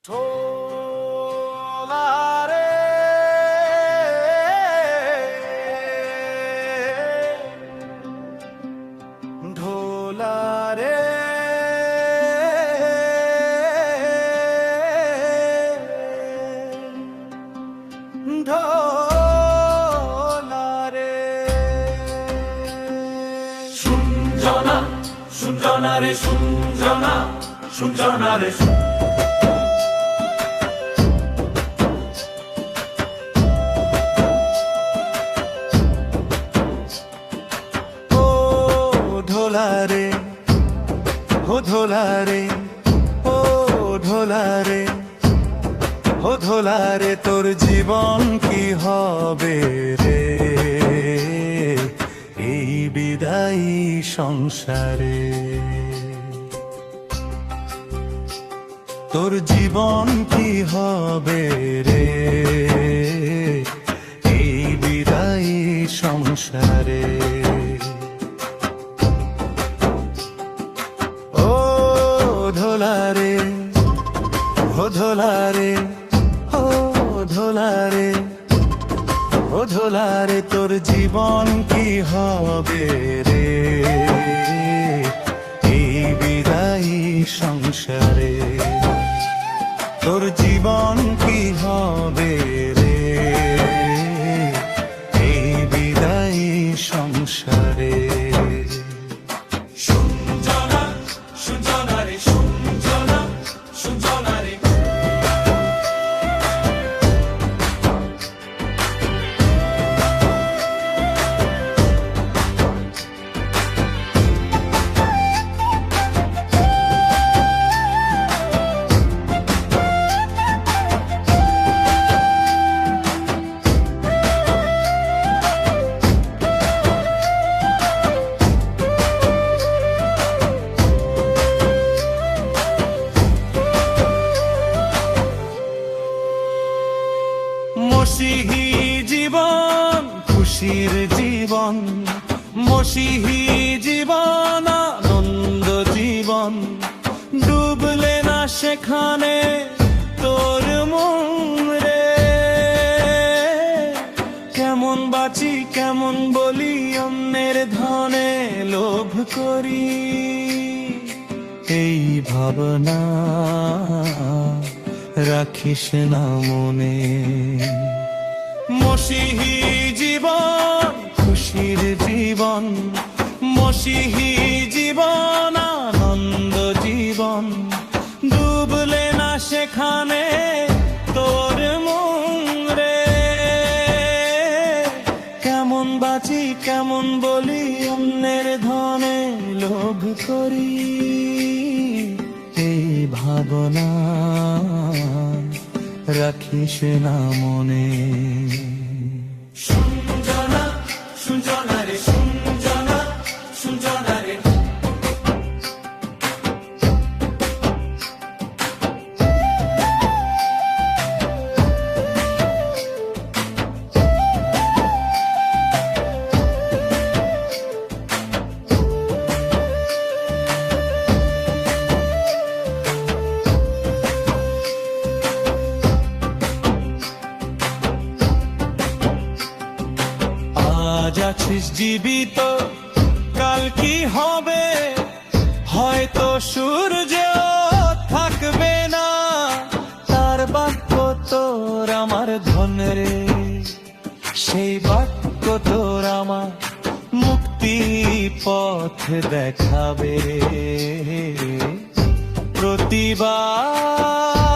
ঢোলারে ঢোলারে ঢোলারে শুনজনা শুনজনা রে শুনজনা শুনজনা রে ও ঢোলারে ও ঢোলারে ও ঢোলারে ও ঢোলারে তোর জীবন কি হবে রে এই বিদায়ী সংসারে তোর জীবন কি হবে রে এই বিদায়ী সংসারে ও ঢোলারে ও ঢোলারে ও ঢোলারে ও ঢোলারে তোর জীবন কি হবে রে এই বিদায়ী সংসারে তোর জীবন কি হবে রে এই বিদায়ী সংসারে শুনজনা শুনজনা রে শুনজনা শুনজনা রে মসিহি জীবন খুশির জীবন মসিহি জীবন আনন্দ জীবন ডুবলে না সেখানে তোর মন রে কেমন বাঁচি কেমন বলি অন্যের ধনে লোভ করি এই ভাবনা রাখিস না মনে মসিহি জীবন খুশির জীবন মসিহি জীবন আনন্দ জীবন ডুবলে না সেখানে তোর মন রে কেমন বাঁচি কেমন বলি অন্যের ধনে লোভ করি এই ভাবনা রাখিস না মনে শুনজনা শুনজনা রে শুনজনা শুনজনা রে আজ আছিস জীবিত কাল কি হবে হয়তো সূর্য থাকবে না তার বাক্য তোর আমার ধন রে সেই বাক্য তোর আমার মুক্তি পথ দেখাবে প্রতিবার